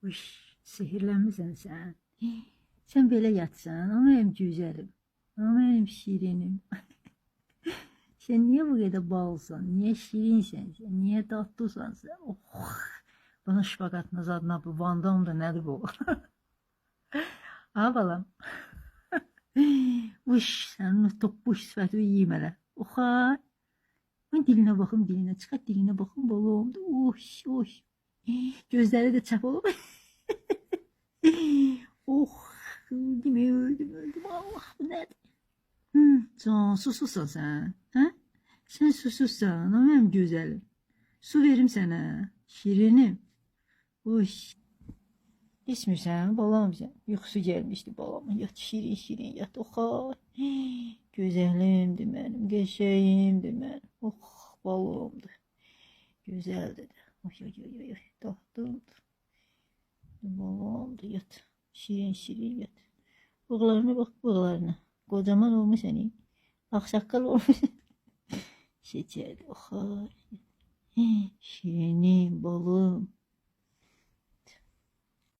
Uş, sehirlenmisən sən. Sən belə yatsan, ama benim güzelim. Ama benim şirinim. Sen niye bu kadar balsan? Niye şirinsen sen? Niye tatlısan sen? Oh. Bana şpagat nazadına bu vandam da nedir bu? Ha balam. Uş, sen topbuş sifəti yiyeyim hələ. Oxa. Ben diline bakım diline. Çıxart diline bakım balım. Uş, uş. Gözleri de çap olub. Oh. Öldüm. Allah bu nədir? Can, susuzsan sən. Hə? Sən susuzsan, ama mənim gözəlim. Su verim sənə. Şirinim. Uş. İçmirsən, balam sən. Yuxusu gəlmişdi balama. Yat şirin şirin yat. Oxa. Gözəlimdir mənim, qəşəyimdir mənim. Oh, balımdır. Gözəldir də. Oy. Tatlımdır. Balamdır, yat. Şirin şirin yat. Bığlarına bak, bığlarına. Kocaman olmuş hani. Aksakkal olmuş. Şeker. Oha. Şirinim, balım.